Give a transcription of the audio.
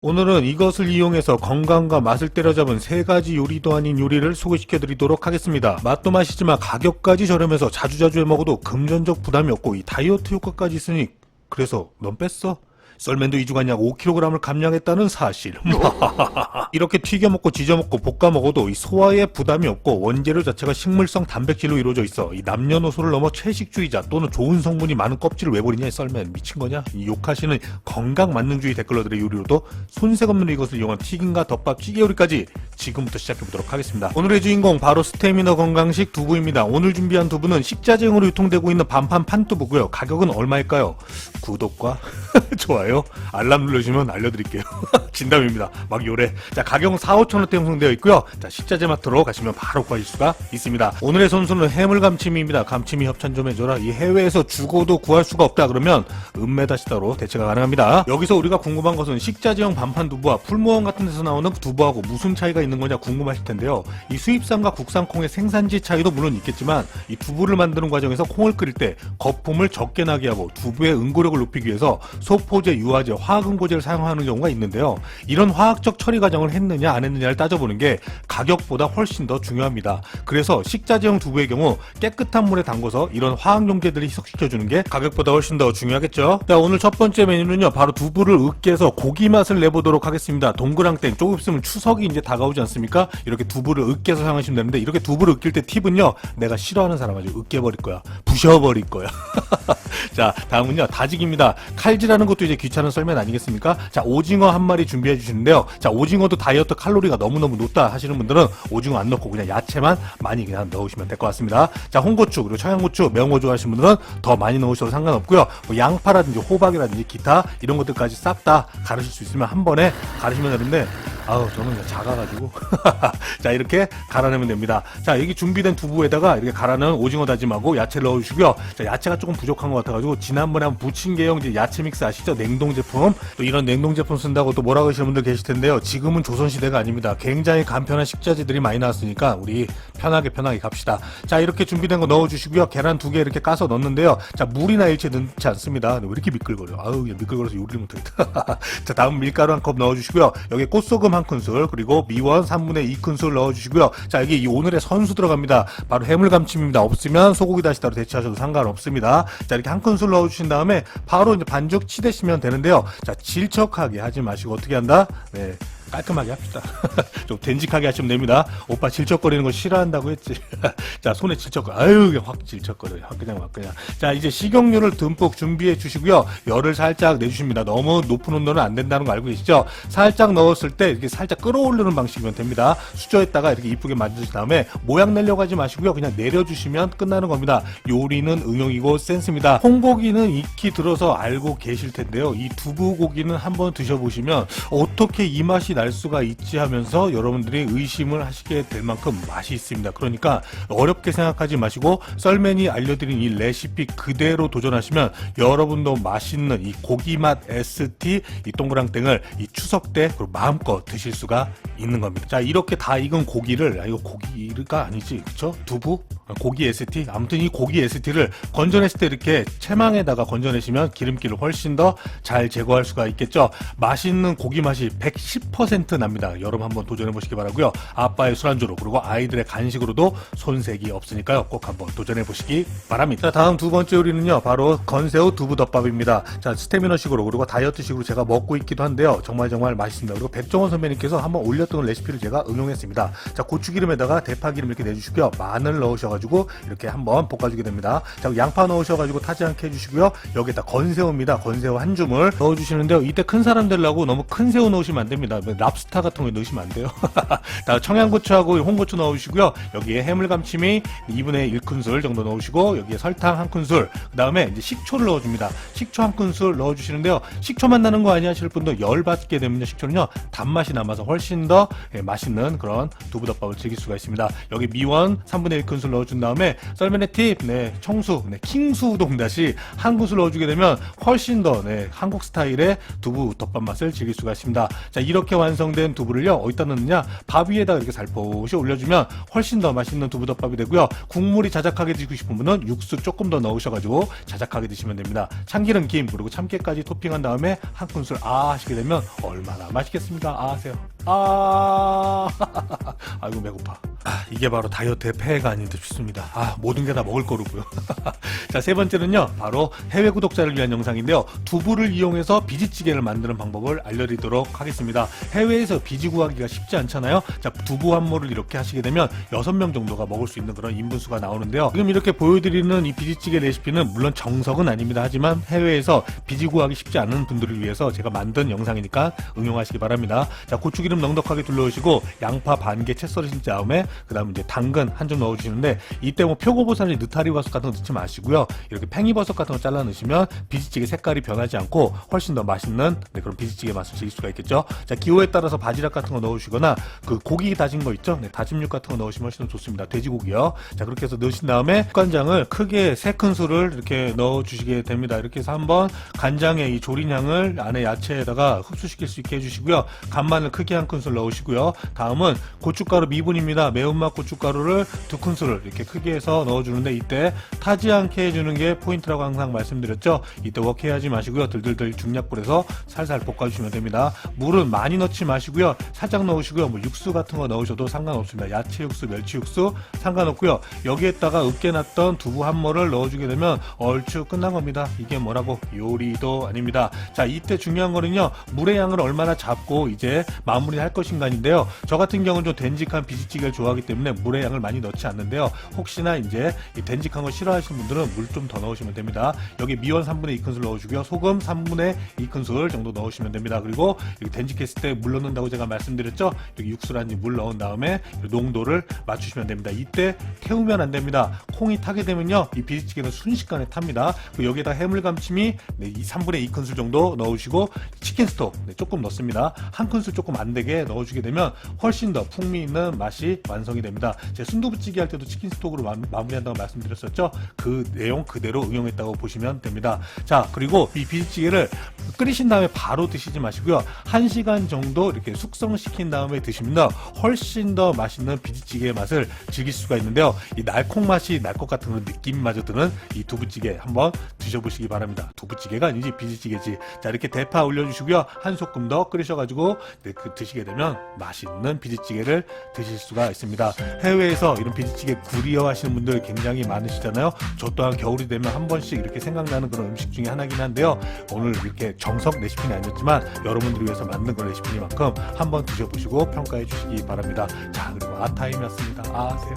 오늘은 이것을 이용해서 건강과 맛을 때려잡은 세 가지 요리도 아닌 요리를 소개시켜 드리도록 하겠습니다. 맛도 맛이지만 가격까지 저렴해서 자주자주 해먹어도 금전적 부담이 없고 이 다이어트 효과까지 있으니 그래서 넌 뺐어? 썰맨도 2주간 약 5kg을 감량했다는 사실. 이렇게 튀겨 먹고 지져 먹고 볶아 먹어도 이 소화에 부담이 없고 원재료 자체가 식물성 단백질로 이루어져 있어 이 남녀노소를 넘어 채식주의자 또는 좋은 성분이 많은 껍질을 왜 버리냐 이 썰맨 미친 거냐? 이 욕하시는 건강 만능주의 댓글러들의 요리로도 손색 없는 이것을 이용한 튀김과 덮밥 찌개 요리까지 지금부터 시작해 보도록 하겠습니다. 오늘의 주인공 바로 스태미너 건강식 두부입니다. 오늘 준비한 두부는 식자재용으로 유통되고 있는 반판 판두부고요. 가격은 얼마일까요? 구독과 좋아요, 알람 눌러주시면 알려드릴게요. 진담입니다. 막 요래. 자, 가격은 4,000~5,000원대 형성되어 있고요. 자, 식자재 마트로 가시면 바로 구하실 수가 있습니다. 오늘의 선수는 해물감침입니다. 감침이 협찬 좀 해줘라. 이 해외에서 죽어도 구할 수가 없다 그러면 은메다시다로 대체가 가능합니다. 여기서 우리가 궁금한 것은 식자재용 반판 두부와 풀무원 같은 데서 나오는 두부하고 무슨 차이가 있는 거냐 궁금하실 텐데요. 이 수입산과 국산 콩의 생산지 차이도 물론 있겠지만 이 두부를 만드는 과정에서 콩을 끓일 때 거품을 적게 나게 하고 두부의 응고력을 높이기 위해서 소포제, 유화제, 화학응고제를 사용하는 경우가 있는데요. 이런 화학적 처리 과정을 했느냐 안 했느냐를 따져보는 게 가격보다 훨씬 더 중요합니다. 그래서 식자재용 두부의 경우 깨끗한 물에 담궈서 이런 화학용제들을 희석시켜주는 게 가격보다 훨씬 더 중요하겠죠. 자, 오늘 첫 번째 메뉴는요, 바로 두부를 으깨서 고기 맛을 내보도록 하겠습니다. 동그랑땡, 조금 있으면 추석이 이제 다가오지 않습니까? 이렇게 두부를 으깨서 사용하시면 되는데, 이렇게 두부를 으깰 때 팁은요, 내가 싫어하는 사람 아주 으깨버릴 거야, 부셔버릴 거야. 자, 다음은요, 다지기입니다. 칼질하는 것도 이제 귀찮은 썰면 아니겠습니까? 자, 오징어 한 마리 준비해 주시는데요. 자, 오징어도 다이어트 칼로리가 너무너무 높다 하시는 분들은 오징어 안 넣고 그냥 야채만 많이 그냥 넣으시면 될 것 같습니다. 자, 홍고추 그리고 청양고추, 매운 거 좋아하시는 분들은 더 많이 넣으셔도 상관없고요. 뭐 양파라든지 호박이라든지 기타 이런 것들까지 싹 다 가르실 수 있으면 한 번에 가르시면 되는데, 아우, 저는 그냥 작아가지고. 자, 이렇게 갈아내면 됩니다. 자, 여기 준비된 두부에다가 이렇게 갈아낸 오징어 다짐하고 야채를 넣어주시고요. 자, 야채가 조금 부족한 것 같아가지고 지난번에 한번 부침개용 이제 야채 믹스 아시죠? 냉동 제품. 또 이런 냉동 제품 쓴다고 또 뭐라고 하시는 분들 계실 텐데요. 지금은 조선시대가 아닙니다. 굉장히 간편한 식자재들이 많이 나왔으니까 우리 편하게 갑시다. 자, 이렇게 준비된 거 넣어주시고요. 계란 2개 이렇게 까서 넣는데요. 자, 물이나 일체 넣지 않습니다. 왜 이렇게 미끌거려? 아우, 미끌거려서 요리를 못하겠다. 자, 다음 밀가루 한 컵 넣어주시고요. 여기 꽃소금 한 큰술, 그리고 미원 3분의 2큰술 넣어주시고요. 자, 여기 이 오늘의 선수 들어갑니다. 바로 해물감침입니다. 없으면 소고기 다시다로 대체하셔도 상관없습니다. 자, 이렇게 한 큰술 넣어주신 다음에 바로 이제 반죽 치대시면 되는데요. 자, 질척하게 하지 마시고 어떻게 한다? 네, 깔끔하게 합시다. 좀 덴직하게 하시면 됩니다. 오빠 질척거리는 거 싫어한다고 했지. 자, 손에 아유, 확 질척거려요. 그냥. 자, 이제 식용유를 듬뿍 준비해 주시고요. 열을 살짝 내주십니다. 너무 높은 온도는 안 된다는 거 알고 계시죠? 살짝 넣었을 때 이렇게 살짝 끌어올리는 방식이면 됩니다. 수저에다가 이렇게 이쁘게 만드신 다음에 모양 내려고 하지 마시고요. 그냥 내려주시면 끝나는 겁니다. 요리는 응용이고 센스입니다. 콩고기는 익히 들어서 알고 계실 텐데요. 이 두부고기는 한번 드셔보시면 어떻게 이 맛이 날 수가 있지 하면서 여러분들이 의심을 하시게 될 만큼 맛이 있습니다. 그러니까 어렵게 생각하지 마시고 썰맨이 알려드린 이 레시피 그대로 도전하시면 여러분도 맛있는 이 고기맛 ST 이 동그랑땡을 이 추석 때 그리고 마음껏 드실 수가 있는 겁니다. 자, 이렇게 다 익은 고기를, 이거 고기가 아니지, 그쵸? 두부? 고기 ST? 아무튼 이 고기 ST를 건져냈을 때 이렇게 채망에다가 건져내시면 기름기를 훨씬 더 잘 제거할 수가 있겠죠. 맛있는 고기 맛이 110% 납니다. 여러분 한번 도전해보시기 바라고요. 아빠의 술안주로 그리고 아이들의 간식으로도 손색이 없으니까요. 꼭 한번 도전해보시기 바랍니다. 자, 다음 두 번째 요리는요, 바로 건새우 두부덮밥입니다. 자, 스태미너식으로 그리고 다이어트식으로 제가 먹고 있기도 한데요. 정말 맛있습니다. 그리고 백종원 선배님께서 한번 올렸던 레시피를 제가 응용했습니다. 자, 고추기름에다가 대파기름 이렇게 내주시고요. 마늘 넣으셔가지고 이렇게 한번 볶아주게 됩니다. 자, 양파 넣으셔가지고 타지 않게 해주시고요. 여기다 건새우입니다. 건새우 한 줌을 넣어주시는데요. 이때 큰 사람 되려고 너무 큰 새우 넣으시면 안 됩니다. 랍스타 같은 거 넣으시면 안 돼요. 다 청양고추하고 홍고추 넣으시고요. 여기에 해물감침이 2분의 1큰술 정도 넣으시고 여기에 설탕 한 큰술, 그 다음에 이제 식초를 넣어줍니다. 식초 한 큰술 넣어주시는데요. 식초만 나는 거 아니야 하실 분도 열받게 되면요, 식초는요 단맛이 남아서 훨씬 더 넣어서 맛있는 그런 두부덮밥을 즐길 수가 있습니다. 여기 미원 3분의 1 큰술 넣어준 다음에 썰면의 팁, 청수, 킹수 우동 다시 한 큰술 넣어주게 되면 훨씬 더 한국 스타일의 두부덮밥 맛을 즐길 수가 있습니다. 자, 이렇게 완성된 두부를요 어디다 넣느냐, 밥 위에다 이렇게 살포시 올려주면 훨씬 더 맛있는 두부덮밥이 되고요. 국물이 자작하게 드시고 싶은 분은 육수 조금 더 넣으셔가지고 자작하게 드시면 됩니다. 참기름, 김, 그리고 참깨까지 토핑한 다음에 한 큰술 하시게 되면 얼마나 맛있겠습니까? 하세요. 아이고 배고파. 이게 바로 다이어트의 폐해가 아닌 듯 싶습니다. 모든 게 다 먹을 거로고요. 자, 세 번째는요 바로 해외 구독자를 위한 영상인데요, 두부를 이용해서 비지찌개를 만드는 방법을 알려드리도록 하겠습니다. 해외에서 비지 구하기가 쉽지 않잖아요. 자, 두부 한 모를 이렇게 하시게 되면 6명 정도가 먹을 수 있는 그런 인분수가 나오는데요, 지금 이렇게 보여드리는 이 비지찌개 레시피는 물론 정석은 아닙니다. 하지만 해외에서 비지 구하기 쉽지 않은 분들을 위해서 제가 만든 영상이니까 응용하시기 바랍니다. 자, 고추기름 넉넉하게 둘러주시고 양파 반 개 채 썰으신 다음에 그 다음에 이제 당근 한 점 넣어주시는데, 이때 뭐 표고버섯이 느타리버섯 같은 거 넣지 마시고요, 이렇게 팽이버섯 같은 거 잘라 넣으시면 비지찌개 색깔이 변하지 않고 훨씬 더 맛있는 그런 비지찌개 맛을 즐길 수가 있겠죠. 자, 기호에 따라서 바지락 같은 거 넣으시거나 그 고기 다진 거 있죠, 다짐육 같은 거 넣으시면 훨씬 더 좋습니다. 돼지고기요. 자, 그렇게 해서 넣으신 다음에 간장을 크게 3큰술을 이렇게 넣어주시게 됩니다. 이렇게 해서 한번 간장의 이 조린향을 안에 야채에다가 흡수시킬 수 있게 해주시고요, 간마늘 크게 한 큰술 넣으시고요, 다음은 고춧가루 미분입니다. 매운맛 고춧가루를 2큰술을 이렇게 크게 해서 넣어주는데, 이때 타지 않게 해주는 게 포인트라고 항상 말씀드렸죠. 이때 웍해하지 마시고요, 들들들 중약불에서 살살 볶아주시면 됩니다. 물은 많이 넣지 마시고요, 살짝 넣으시고요, 뭐 육수 같은 거 넣으셔도 상관없습니다. 야채 육수, 멸치 육수 상관없고요, 여기에다가 으깨놨던 두부 한 모를 넣어주게 되면 얼추 끝난 겁니다. 이게 뭐라고 요리도 아닙니다. 자, 이때 중요한 거는요, 물의 양을 얼마나 잡고 이제 마무리할 것인가인데요, 저 같은 경우는 좀 된직한 비지찌개를 좋아하기 때문에 물의 양을 많이 넣지 않는데요, 혹시나 이제 이 된직한 거 싫어하시는 분들은 물 좀 더 넣으시면 됩니다. 여기 미원 3분의 2 큰술 넣어주고요, 소금 3분의 2 큰술 정도 넣으시면 됩니다. 그리고 여기 된직했을 때 물 넣는다고 제가 말씀드렸죠. 여기 육수라든지 물 넣은 다음에 농도를 맞추시면 됩니다. 이때 태우면 안 됩니다. 콩이 타게 되면요, 이 비지찌개는 순식간에 탑니다. 그리고 여기에다 해물 감침이 3분의 2 큰술 정도 넣으시고, 치킨 스톡 조금 넣습니다. 한 큰술 조금 안 되게 넣어주게 되면 훨씬 더 풍미 있는 맛이 완성이 됩니다. 제가 순두부찌개 할 때도 치킨 스톡으로 마무리한다고 말씀드렸었죠. 그 내용 그대로 응용했다고 보시면 됩니다. 자, 그리고 이 비지찌개를 끓이신 다음에 바로 드시지 마시고요, 1시간 정도 이렇게 숙성시킨 다음에 드시면 훨씬 더 맛있는 비지찌개의 맛을 즐길 수가 있는데요, 이 날콩 맛이 날 것 같은 그런 느낌마저 드는 이 두부찌개 한번 드셔보시기 바랍니다. 두부찌개가 아니지 비지찌개지. 자, 이렇게 대파 올려주시고요, 한 소끔 더 끓이셔가지고 드시게 되면 맛있는 비지찌개를 드실 수가 있습니다. 해외에서 이런 비지찌개 구리어하시는 분들 굉장히 많으시잖아요. 저 또한 겨울이 되면 한 번씩 이렇게 생각나는 그런 음식 중에 하나긴 한데요, 오늘 이렇게 정석 레시피는 아니었지만 여러분들을 위해서 만든 그런 레시피니만큼 한번 드셔보시고 평가해 주시기 바랍니다. 자, 그리고 아타임이었습니다. 아세요?